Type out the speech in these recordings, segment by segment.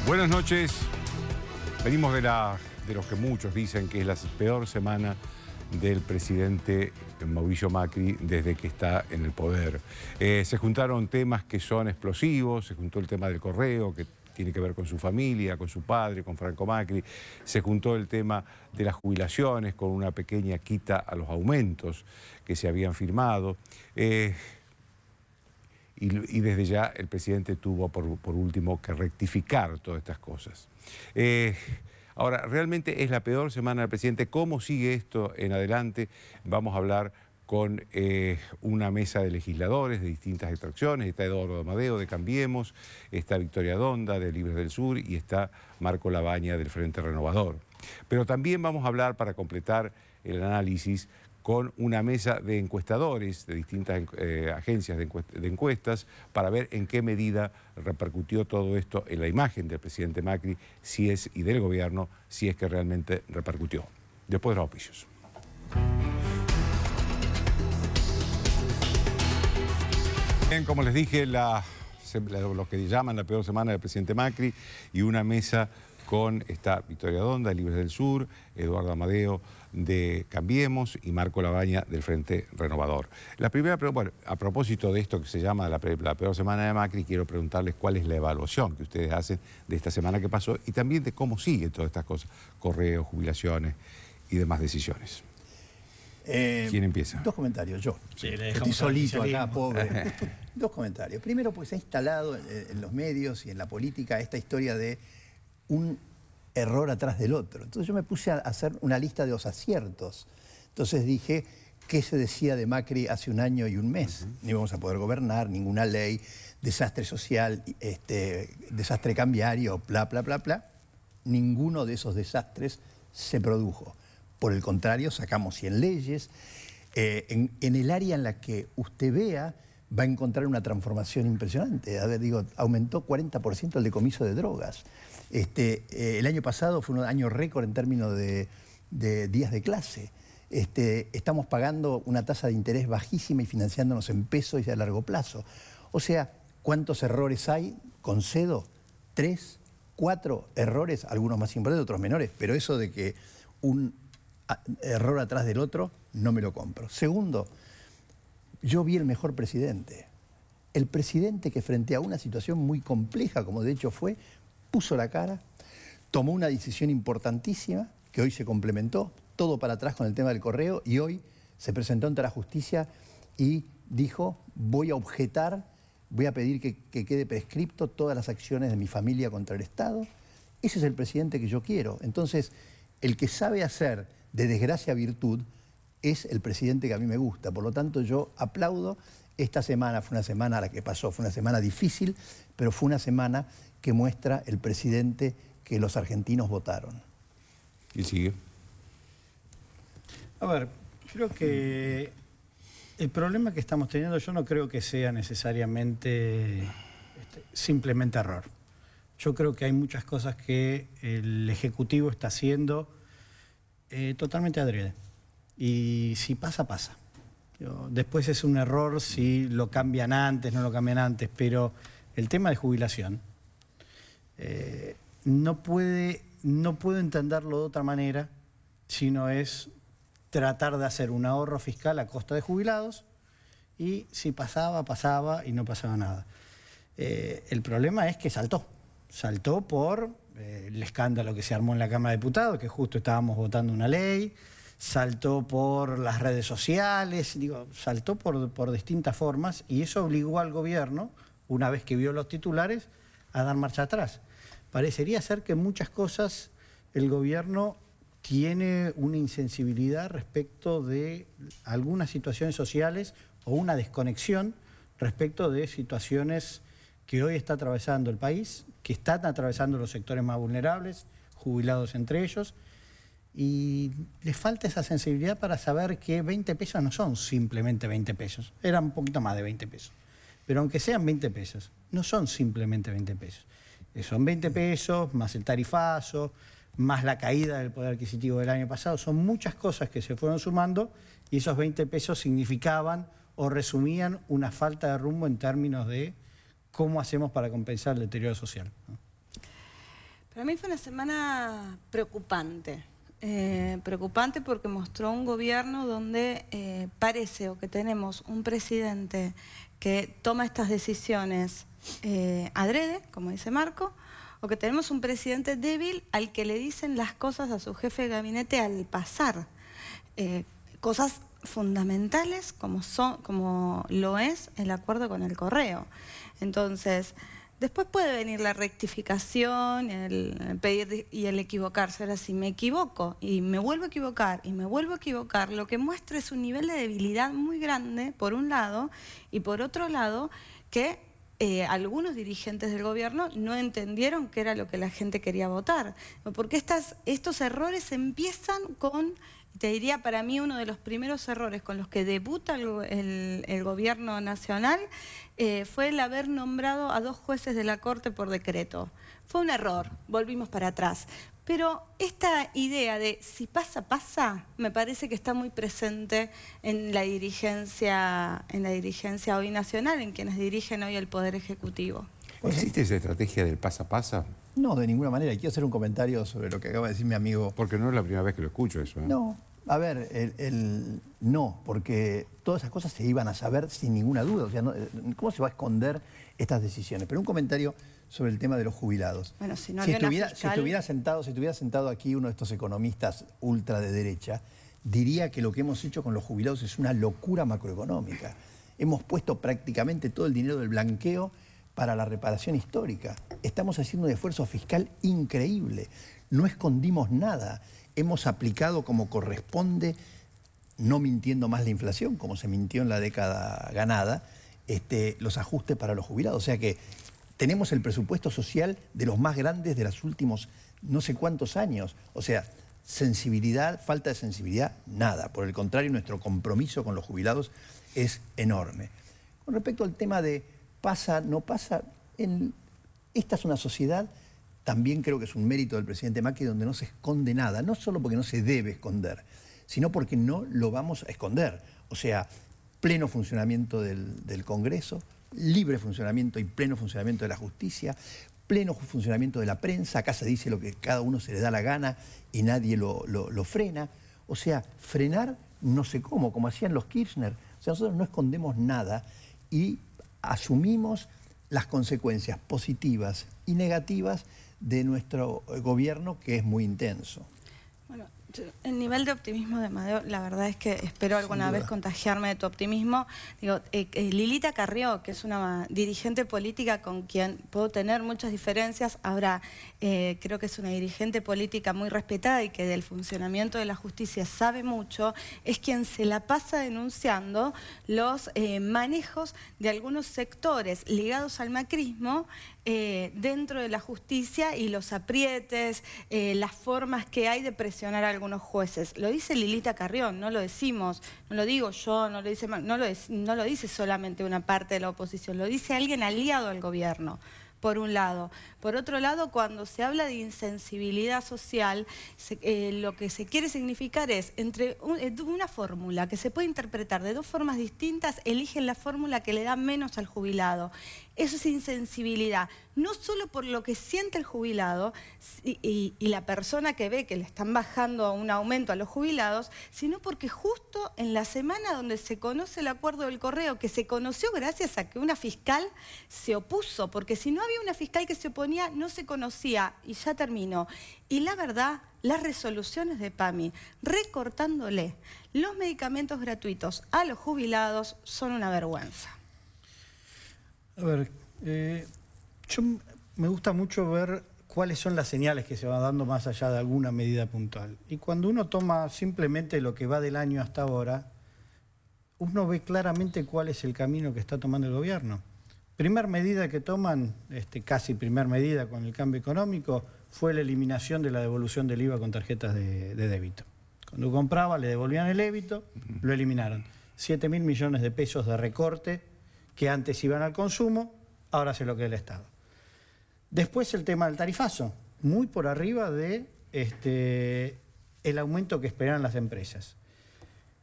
Buenas noches. Venimos de los que muchos dicen que es la peor semana del presidente Mauricio Macri desde que está en el poder. Se juntaron temas que son explosivos, se juntó el tema del correo, que tiene que ver con su familia, con su padre, con Franco Macri, se juntó el tema de las jubilaciones con una pequeña quita a los aumentos que se habían firmado. Y desde ya el presidente tuvo por último que rectificar todas estas cosas. Ahora, realmente es la peor semana del presidente. ¿Cómo sigue esto en adelante? Vamos a hablar con una mesa de legisladores de distintas extracciones. Está Eduardo Amadeo de Cambiemos, está Victoria Donda de Libres del Sur y está Marco Labaña del Frente Renovador. Pero también vamos a hablar, para completar el análisis, con una mesa de encuestadores de distintas agencias de encuestas para ver en qué medida repercutió todo esto en la imagen del presidente Macri y del gobierno, si es que realmente repercutió. Después de los auspicios. Bien, como les dije, lo que llaman la peor semana del presidente Macri, y una mesa está Victoria Donda de Libres del Sur, Eduardo Amadeo de Cambiemos y Marco Labaña del Frente Renovador. La primera, bueno, a propósito de esto que se llama la peor semana de Macri, quiero preguntarles cuál es la evaluación que ustedes hacen de esta semana que pasó y también de cómo siguen todas estas cosas, correos, jubilaciones y demás decisiones. ¿Quién empieza? Dos comentarios, yo. Sí, estoy solito acá, pobre. Dos comentarios. Primero, pues se ha instalado en los medios y en la política esta historia de un error atrás del otro. Entonces yo me puse a hacer una lista de los aciertos. Entonces dije, ¿qué se decía de Macri hace un año y un mes? No íbamos a poder gobernar, ninguna ley, desastre social, desastre cambiario, bla, bla, bla, bla. Ninguno de esos desastres se produjo. Por el contrario, sacamos 100 leyes. En el área en la que usted vea, va a encontrar una transformación impresionante. A ver, digo, aumentó 40% el decomiso de drogas. El año pasado fue un año récord en términos de días de clase. Estamos pagando una tasa de interés bajísima y financiándonos en pesos y a largo plazo. O sea, ¿cuántos errores hay? Concedo 3, 4 errores, algunos más importantes, otros menores, pero eso de que un error atrás del otro, no me lo compro. Segundo, yo vi el mejor presidente. El presidente que frente a una situación muy compleja, como de hecho fue, puso la cara, tomó una decisión importantísima, que hoy se complementó, todo para atrás con el tema del correo, y hoy se presentó ante la justicia y dijo, voy a objetar, voy a pedir que quede prescripto todas las acciones de mi familia contra el Estado. Ese es el presidente que yo quiero. Entonces, el que sabe hacer de desgracia virtud es el presidente que a mí me gusta. Por lo tanto, yo aplaudo. Esta semana fue una semana, la que pasó, fue una semana difícil, pero fue una semana que muestra el presidente que los argentinos votaron. ¿Y sigue? A ver, creo que el problema que estamos teniendo, yo no creo que sea necesariamente simplemente error. Yo creo que hay muchas cosas que el Ejecutivo está haciendo totalmente adrede. Y si pasa, pasa. Después es un error si lo cambian antes, no lo cambian antes, pero el tema de jubilación no puedo entenderlo de otra manera, sino es tratar de hacer un ahorro fiscal a costa de jubilados, y si pasaba, pasaba y no pasaba nada. El problema es que saltó por el escándalo que se armó en la Cámara de Diputados, que justo estábamos votando una ley, saltó por las redes sociales, saltó por distintas formas, y eso obligó al gobierno, una vez que vio los titulares, a dar marcha atrás. Parecería ser que en muchas cosas el gobierno tiene una insensibilidad respecto de algunas situaciones sociales o una desconexión respecto de situaciones que hoy está atravesando el país, que están atravesando los sectores más vulnerables, jubilados entre ellos, y les falta esa sensibilidad para saber que 20 pesos no son simplemente 20 pesos, eran un poquito más de 20 pesos. Pero aunque sean 20 pesos, no son simplemente 20 pesos. Son 20 pesos, más el tarifazo, más la caída del poder adquisitivo del año pasado. Son muchas cosas que se fueron sumando, y esos 20 pesos significaban o resumían una falta de rumbo en términos de cómo hacemos para compensar el deterioro social, ¿no? Para mí fue una semana preocupante. Preocupante porque mostró un gobierno donde parece o que tenemos un presidente que toma estas decisiones adrede, como dice Marco, o que tenemos un presidente débil al que le dicen las cosas a su jefe de gabinete al pasar. Cosas fundamentales como lo es el acuerdo con el correo. Entonces, después puede venir la rectificación, el pedir y el equivocarse. Ahora, si me equivoco y me vuelvo a equivocar y me vuelvo a equivocar, lo que muestra es un nivel de debilidad muy grande, por un lado, y por otro lado, que algunos dirigentes del gobierno no entendieron qué era lo que la gente quería votar. Porque estos errores empiezan con, te diría, para mí uno de los primeros errores con los que debuta el gobierno nacional fue el haber nombrado a 2 jueces de la Corte por decreto. Fue un error, volvimos para atrás. Pero esta idea de si pasa, pasa, me parece que está muy presente en la dirigencia hoy nacional, en quienes dirigen hoy el Poder Ejecutivo. ¿Existe esa estrategia del pasa, pasa? No, de ninguna manera. Quiero hacer un comentario sobre lo que acaba de decir mi amigo. Porque no es la primera vez que lo escucho eso, ¿eh? No, a ver, no, porque todas esas cosas se iban a saber sin ninguna duda. O sea, ¿cómo se va a esconder estas decisiones? Pero un comentario sobre el tema de los jubilados. Bueno, si no si había estuviera sentado aquí uno de estos economistas ultra de derecha, diría que lo que hemos hecho con los jubilados es una locura macroeconómica. Hemos puesto prácticamente todo el dinero del blanqueo para la reparación histórica. Estamos haciendo un esfuerzo fiscal increíble. No escondimos nada. Hemos aplicado como corresponde, no mintiendo más la inflación, como se mintió en la década ganada, los ajustes para los jubilados. O sea que tenemos el presupuesto social de los más grandes de los últimos no sé cuántos años. O sea, sensibilidad, falta de sensibilidad, nada. Por el contrario, nuestro compromiso con los jubilados es enorme. Con respecto al tema de pasa, no pasa, esta es una sociedad, también creo que es un mérito del presidente Macri, donde no se esconde nada, no solo porque no se debe esconder, sino porque no lo vamos a esconder. O sea, pleno funcionamiento del Congreso, libre funcionamiento y pleno funcionamiento de la justicia, pleno funcionamiento de la prensa. Acá se dice lo que cada uno se le da la gana y nadie lo frena. O sea, frenar no sé cómo, como hacían los Kirchner. O sea, nosotros no escondemos nada y asumimos las consecuencias positivas y negativas de nuestro gobierno, que es muy intenso. Bueno, el nivel de optimismo de Amadeo, la verdad es que espero alguna vez contagiarme de tu optimismo. Digo, Lilita Carrió, que es una dirigente política con quien puedo tener muchas diferencias, ahora creo que es una dirigente política muy respetada y que del funcionamiento de la justicia sabe mucho, es quien se la pasa denunciando los manejos de algunos sectores ligados al macrismo dentro de la justicia y los aprietes, las formas que hay de presionar a algunos jueces. Lo dice Lilita Carrión, no lo decimos, no lo digo yo, no lo dice solamente una parte de la oposición, lo dice alguien aliado al gobierno, por un lado. Por otro lado, cuando se habla de insensibilidad social, lo que se quiere significar es, entre una fórmula que se puede interpretar de 2 formas distintas, eligen la fórmula que le da menos al jubilado. Eso es insensibilidad, no solo por lo que siente el jubilado y la persona que ve que le están bajando un aumento a los jubilados, sino porque justo en la semana donde se conoce el acuerdo del correo, que se conoció gracias a que una fiscal se opuso, porque si no había una fiscal que se oponía, no se conocía, y ya terminó. Y la verdad, las resoluciones de PAMI, recortándole los medicamentos gratuitos a los jubilados, son una vergüenza. A ver, me gusta mucho ver cuáles son las señales que se van dando más allá de alguna medida puntual. Y cuando uno toma simplemente lo que va del año hasta ahora, uno ve claramente cuál es el camino que está tomando el gobierno. Primer medida que toman, casi primer medida con el cambio económico, fue la eliminación de la devolución del IVA con tarjetas de débito. Cuando compraba le devolvían el débito, lo eliminaron. 7.000 millones de pesos de recorte que antes iban al consumo, ahora se lo queda el Estado. Después el tema del tarifazo, muy por arriba de el aumento que esperan las empresas.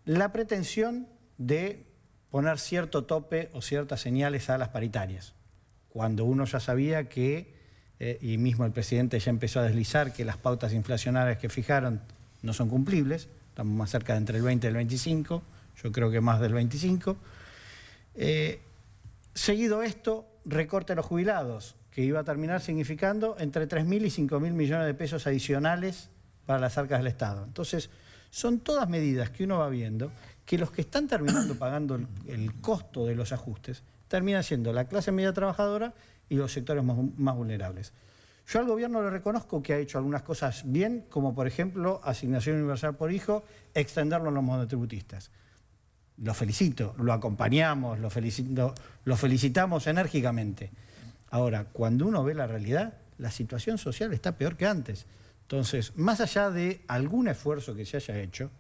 La pretensión de poner cierto tope o ciertas señales a las paritarias, cuando uno ya sabía que y mismo el presidente ya empezó a deslizar que las pautas inflacionarias que fijaron no son cumplibles, estamos más cerca de entre el 20 y el 25, yo creo que más del 25. Seguido esto, recorte a los jubilados, que iba a terminar significando entre 3.000 y 5.000 millones de pesos adicionales para las arcas del Estado. Entonces, son todas medidas que uno va viendo que los que están terminando pagando el costo de los ajustes terminan siendo la clase media trabajadora y los sectores más vulnerables. Yo al gobierno le reconozco que ha hecho algunas cosas bien, como por ejemplo asignación universal por hijo, extenderlo a los monotributistas. Lo felicito, lo acompañamos, lo felicitamos enérgicamente. Ahora, cuando uno ve la realidad, la situación social está peor que antes. Entonces, más allá de algún esfuerzo que se haya hecho,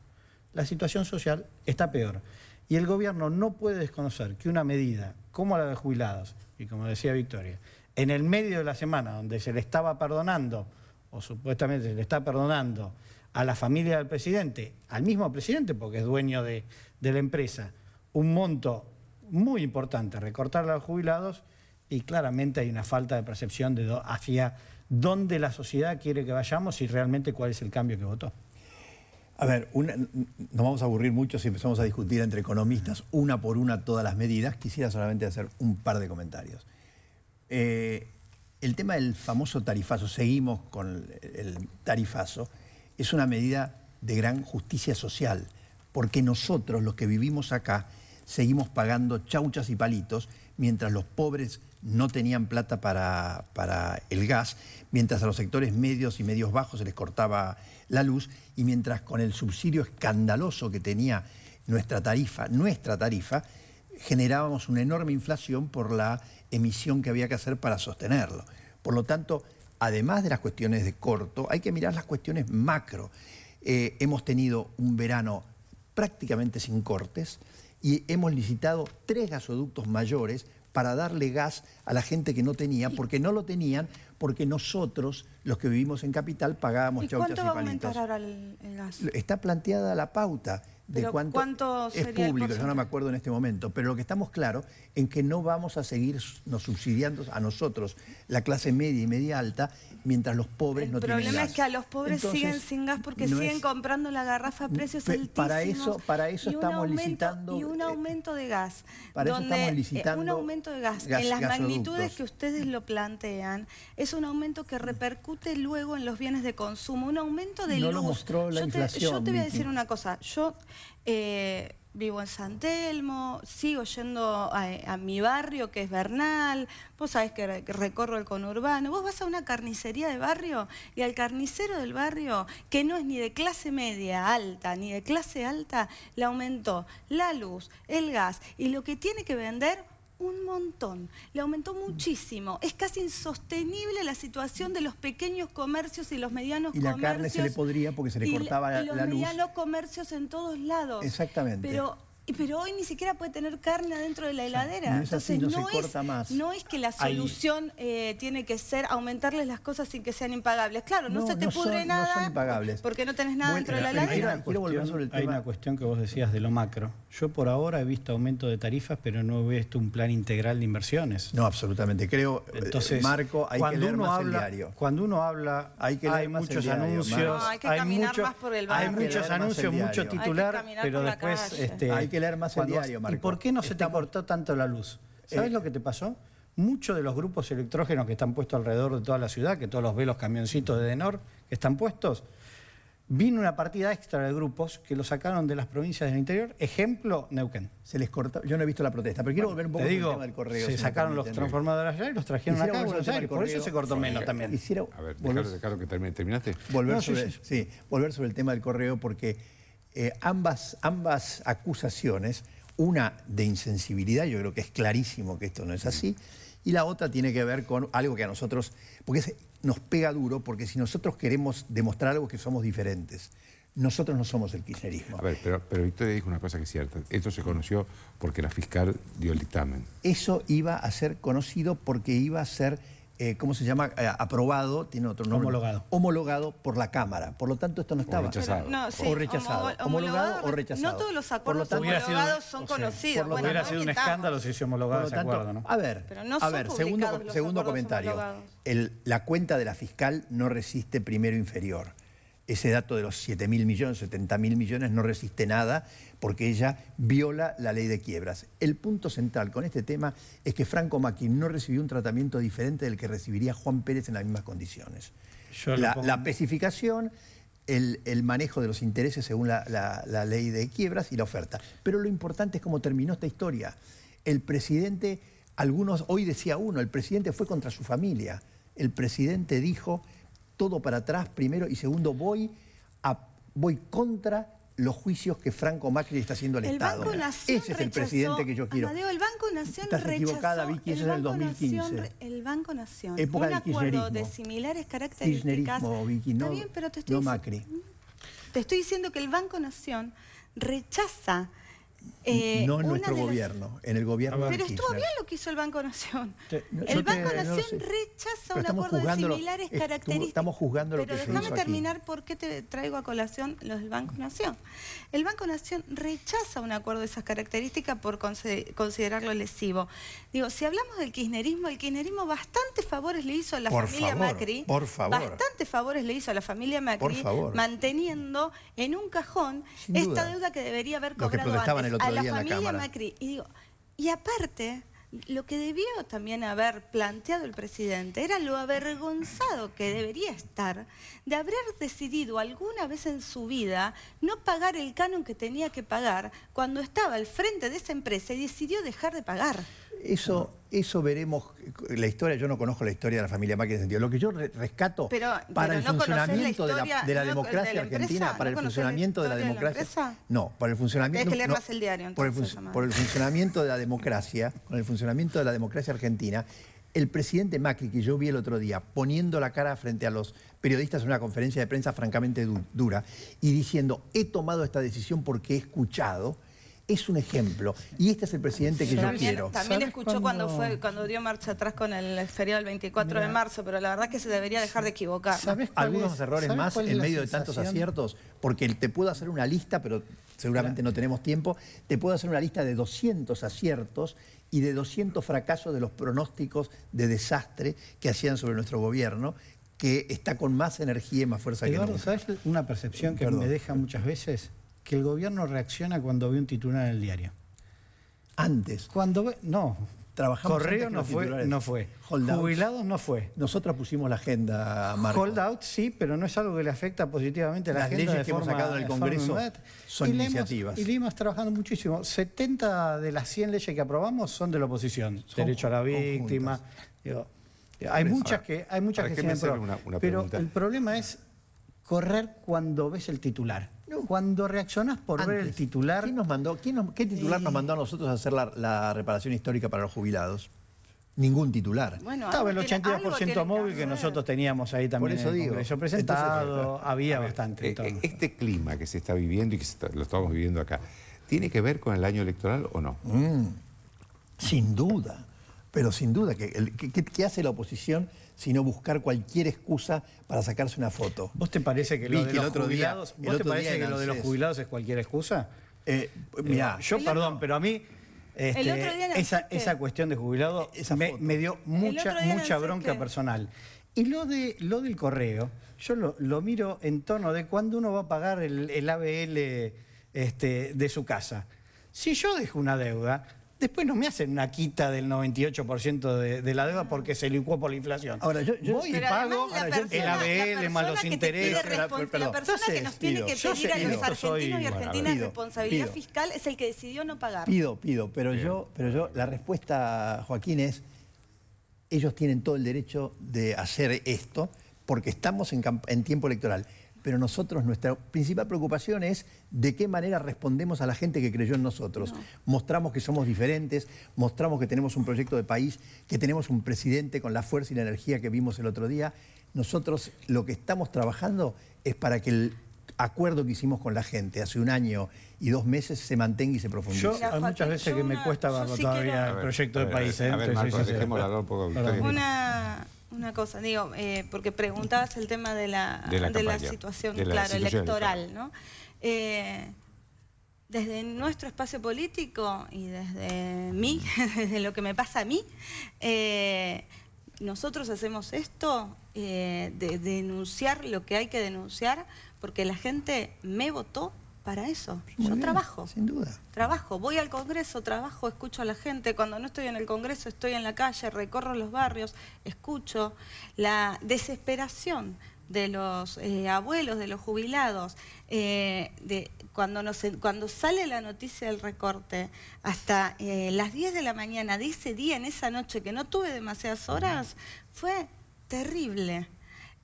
la situación social está peor. Y el gobierno no puede desconocer que una medida como la de jubilados, y como decía Victoria, en el medio de la semana donde se le estaba perdonando, o supuestamente se le está perdonando a la familia del presidente, al mismo presidente, porque es dueño de la empresa, un monto muy importante, recortarle a los jubilados, y claramente hay una falta de percepción de hacia dónde la sociedad quiere que vayamos y realmente cuál es el cambio que votó. A ver, nos vamos a aburrir mucho si empezamos a discutir entre economistas una por una todas las medidas. Quisiera solamente hacer un par de comentarios. El tema del famoso tarifazo, seguimos con el tarifazo, es una medida de gran justicia social, porque nosotros, los que vivimos acá, seguimos pagando chauchas y palitos, mientras los pobres no tenían plata para el gas, mientras a los sectores medios y medios bajos se les cortaba la luz, y mientras con el subsidio escandaloso que tenía nuestra tarifa, generábamos una enorme inflación por la emisión que había que hacer para sostenerlo. Por lo tanto, además de las cuestiones de corto, hay que mirar las cuestiones macro. Hemos tenido un verano prácticamente sin cortes y hemos licitado 3 gasoductos mayores para darle gas a la gente que no tenía, porque no lo tenían, porque nosotros, los que vivimos en Capital, pagábamos chauchas y palitos. ¿Y cuánto va a aumentar ahora el gas? Está planteada la pauta de cuánto es público, yo no me acuerdo en este momento, pero lo que estamos claros en que no vamos a seguirnos subsidiando a nosotros, la clase media y media alta, mientras los pobres no tienen gas. El problema es que a los pobres siguen sin gas porque siguen comprando la garrafa a precios altísimos. Para eso estamos licitando. Y un aumento de gas. Para eso estamos licitando. Un aumento de gas en las magnitudes que ustedes lo plantean, es un aumento que repercute luego en los bienes de consumo, un aumento de luz. No lo mostró la inflación. Yo te voy a decir una cosa, yo vivo en San Telmo, sigo yendo a mi barrio que es Bernal, vos sabés que recorro el conurbano, vos vas a una carnicería de barrio y al carnicero del barrio, que no es ni de clase media alta ni de clase alta, le aumentó la luz, el gas y lo que tiene que vender un montón, le aumentó muchísimo. Es casi insostenible la situación de los pequeños comercios y los medianos comercios. Y la carne se le podría porque se le cortaba la luz. Y los medianos comercios en todos lados. Exactamente. Pero hoy ni siquiera puede tener carne adentro de la heladera. No es así, entonces no se corta más. No es que la solución tiene que ser aumentarles las cosas sin que sean impagables. Claro, no se te pudre nada. No son impagables. Porque no tenés nada dentro de la heladera. Quiero volver sobre el tema. Hay una cuestión que vos decías de lo macro. Yo por ahora he visto aumento de tarifas, pero no he visto un plan integral de inversiones. No, absolutamente. Creo, entonces, Marco, hay que leer más el diario. Cuando uno habla, hay muchos anuncios, hay muchos anuncios, mucho titular, pero después hay que leer más el diario, Marco. ¿Y por qué no se te cortó tanto la luz? ¿Sabes lo que te pasó? Muchos de los grupos electrógenos que están puestos alrededor de toda la ciudad, que todos los ves los camioncitos de Denor que están puestos, vino una partida extra de grupos que lo sacaron de las provincias del interior. Ejemplo, Neuquén. Se les cortó. Yo no he visto la protesta, pero quiero volver un poco al tema del correo. Se sacaron los transformadores allá y los trajeron acá a Buenos Aires. Por eso se cortó menos también. A ver, Ricardo, que terminaste. Volver sobre el tema del correo, porque ambas acusaciones, una de insensibilidad, yo creo que es clarísimo que esto no es así, y la otra tiene que ver con algo que a nosotros, porque nos pega duro, porque si nosotros queremos demostrar algo que somos diferentes, nosotros no somos el kirchnerismo. A ver, pero Victoria dijo una cosa que es cierta, esto se conoció porque la fiscal dio el dictamen. Eso iba a ser conocido porque iba a ser ¿cómo se llama? Aprobado, tiene otro nombre. Homologado por la Cámara. Por lo tanto, esto no estaba. Rechazado. O rechazado. Homologado o rechazado. No todos los acuerdos homologados son conocidos. Bueno, hubiera sido un escándalo si se homologaba ese acuerdo, ¿no? A ver, segundo comentario. La cuenta de la fiscal no resiste primero inferior. Ese dato de los 7.000 millones, 70.000 millones no resiste nada porque ella viola la ley de quiebras. El punto central con este tema es que Franco Macri no recibió un tratamiento diferente del que recibiría Juan Pérez en las mismas condiciones. La especificación, el manejo de los intereses según la ley de quiebras y la oferta. Pero lo importante es cómo terminó esta historia. El presidente, hoy decía uno, el presidente fue contra su familia. El presidente dijo todo para atrás primero y segundo, voy contra los juicios que Franco Macri está haciendo al Estado. Ese es el presidente que yo quiero. Amadeo, el Banco Nación Estás equivocada, Vicky, eso es el 2015. El Banco Nación, época un del acuerdo de similares características. Kirchnerismo, Vicky, no, bien, pero no Macri. Te estoy diciendo que el Banco Nación rechaza no en nuestro gobierno, en el gobierno de Pero Kirchner. estuvo bien lo que hizo el Banco Nación. El Banco Nación rechaza un acuerdo de similares características. Estamos juzgando lo que se hizo aquí. Pero déjame terminar por qué te traigo a colación los del Banco Nación. El Banco Nación rechaza un acuerdo de esas características por considerarlo lesivo. Digo, si hablamos del kirchnerismo, el kirchnerismo bastantes favores le hizo a la familia Macri. Por favor. Bastantes favores le hizo a la familia Macri, manteniendo en un cajón esta deuda que debería haber cobrado antes a la familia Macri. Y aparte, lo que debió también haber planteado el presidente era lo avergonzado que debería estar de haber decidido alguna vez en su vida no pagar el canon que tenía que pagar cuando estaba al frente de esa empresa y decidió dejar de pagar. Eso veremos la historia. Yo no conozco la historia de la familia Macri en ese sentido. Lo que yo rescato para el funcionamiento de la democracia argentina, para el funcionamiento de la democracia. No, para el funcionamiento. Tienes que leer más el diario, entonces, por el funcionamiento de la democracia, con el funcionamiento de la democracia argentina, el presidente Macri, que yo vi el otro día, poniendo la cara frente a los periodistas en una conferencia de prensa francamente dura y diciendo, he tomado esta decisión porque he escuchado. Es un ejemplo. Y este es el presidente que yo quiero. También escuchó cuando dio marcha atrás con el feriado del 24 de marzo, pero la verdad que se debería dejar de equivocar. Algunos errores más en medio de tantos aciertos, porque te puedo hacer una lista, pero seguramente no tenemos tiempo, te puedo hacer una lista de 200 aciertos y de 200 fracasos de los pronósticos de desastre que hacían sobre nuestro gobierno, que está con más energía y más fuerza que nunca. ¿Sabes una percepción que me deja muchas veces? Que el gobierno reacciona cuando ve un titular en el diario. Antes. Cuando ve... No. Trabajamos Correo no fue. Jubilados no fue. Nosotros pusimos la agenda, Marco. Hold out sí, pero no es algo que le afecta positivamente a la agenda. Las leyes que hemos sacado del Congreso son iniciativas. Y le hemos trabajando muchísimo. 70 de las 100 leyes que aprobamos son de la oposición. Derecho a la víctima. Digo, hay muchas que se me pero el problema es correr cuando ves el titular. Cuando reaccionás por ver el titular... ¿Qué titular nos mandó a nosotros a hacer la reparación histórica para los jubilados? Ningún titular. Bueno, estaba el 82% móvil que nosotros teníamos ahí también. Por eso digo. Eso presentado, había bastante. Este clima que se está viviendo y que lo estamos viviendo acá, ¿tiene que ver con el año electoral o no? Sin duda. Pero sin duda, ¿qué hace la oposición sino buscar cualquier excusa para sacarse una foto? ¿Vos te parece que lo de los jubilados, los jubilados es cualquier excusa? Mirá, perdón, pero a mí esa cuestión de jubilado me dio mucha bronca personal. Y lo del correo, yo lo miro en torno de cuándo uno va a pagar el ABL de su casa. Si yo dejo una deuda, después no me hacen una quita del 98% de la deuda porque se licuó por la inflación. Ahora, yo voy y pago el ABL más los intereses. La persona que nos tiene que pedir a los argentinos y argentinas responsabilidad fiscal es el que decidió no pagar. Pido, pero yo, la respuesta, Joaquín, es ellos tienen todo el derecho de hacer esto porque estamos en tiempo electoral. Pero nosotros, nuestra principal preocupación es de qué manera respondemos a la gente que creyó en nosotros. Mostramos que somos diferentes, mostramos que tenemos un proyecto de país, que tenemos un presidente con la fuerza y la energía que vimos el otro día. Nosotros lo que estamos trabajando es para que el acuerdo que hicimos con la gente hace 1 año y 2 meses se mantenga y se profundice. Hay muchas veces que me cuesta verlo todavía el proyecto de país. A ver, Marcos, dejémoslo hablar un poco. una cosa, digo, porque preguntabas el tema de la situación, de la claro, situación electoral, ¿no? Desde nuestro espacio político y desde mí, desde lo que me pasa a mí, nosotros hacemos esto de denunciar lo que hay que denunciar, porque la gente me votó para eso. Yo trabajo. Sin duda. Trabajo, voy al Congreso, trabajo, escucho a la gente. Cuando no estoy en el Congreso, estoy en la calle, recorro los barrios, escucho la desesperación de los abuelos, de los jubilados, cuando sale la noticia del recorte, hasta las 10 de la mañana de ese día, en esa noche que no tuve demasiadas horas, fue terrible.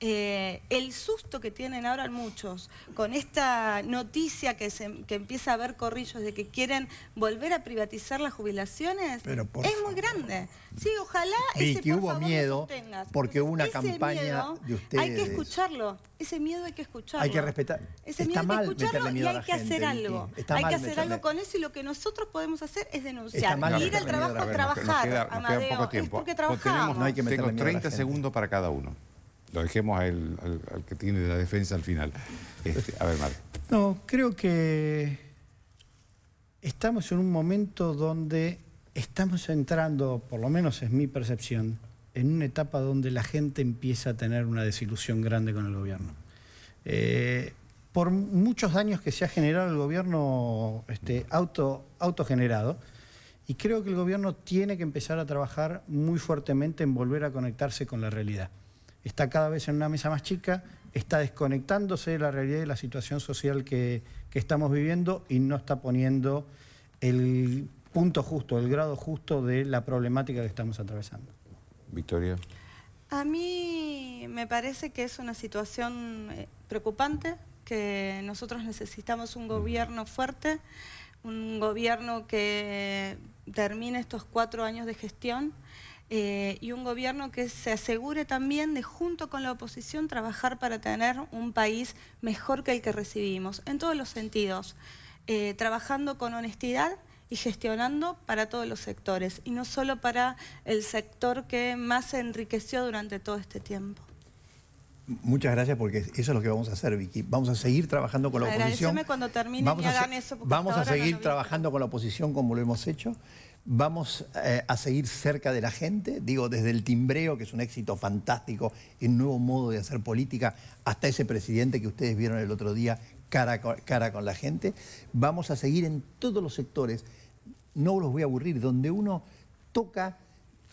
El susto que tienen ahora muchos con esta noticia que empieza a haber corrillos de que quieren volver a privatizar las jubilaciones es muy grande. Sí, ojalá Vicky, hubo miedo porque hubo una campaña de ustedes. Hay que escucharlo, ese miedo hay que escucharlo. Hay que respetar. Ese miedo hay que escucharlo y hay que hacer algo. Hay que hacer algo con eso y lo que nosotros podemos hacer es denunciar. Ir al trabajo a trabajar, Amadeo. Nos queda poco tiempo. Porque trabajamos. No hay que meterle Tengo miedo a la 30 gente. segundos para cada uno. Lo dejemos al que tiene la defensa al final. A ver, Mar. No, creo que estamos en un momento donde estamos entrando, por lo menos es mi percepción, en una etapa donde la gente empieza a tener una desilusión grande con el gobierno. Por muchos daños que se ha generado el gobierno autogenerado, y creo que el gobierno tiene que empezar a trabajar muy fuertemente en volver a conectarse con la realidad. Está cada vez en una mesa más chica, está desconectándose de la realidad y de la situación social que estamos viviendo y no está poniendo el punto justo, el grado justo de la problemática que estamos atravesando. Victoria. A mí me parece que es una situación preocupante, que nosotros necesitamos un gobierno fuerte, un gobierno que termine estos 4 años de gestión, y un gobierno que se asegure también de, junto con la oposición, trabajar para tener un país mejor que el que recibimos, en todos los sentidos, trabajando con honestidad y gestionando para todos los sectores, y no solo para el sector que más se enriqueció durante todo este tiempo. Muchas gracias, porque eso es lo que vamos a hacer, Vicky. Vamos a seguir trabajando con la oposición. Agradeceme cuando terminen y hagan eso. Vamos a seguir trabajando con la oposición como lo hemos hecho. Vamos a seguir cerca de la gente, digo, desde el timbreo, que es un éxito fantástico, un nuevo modo de hacer política, hasta ese presidente que ustedes vieron el otro día, cara con la gente. Vamos a seguir en todos los sectores, no los voy a aburrir, donde uno toca.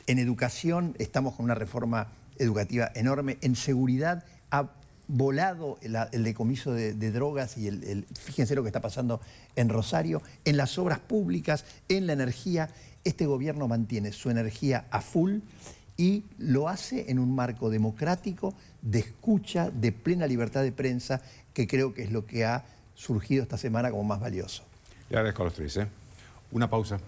En educación estamos con una reforma educativa enorme, en seguridad ha volado el decomiso de drogas y fíjense lo que está pasando en Rosario, en las obras públicas, en la energía. Este gobierno mantiene su energía a full y lo hace en un marco democrático, de escucha, de plena libertad de prensa, que creo que es lo que ha surgido esta semana como más valioso. Le agradezco a los tres. Una pausa.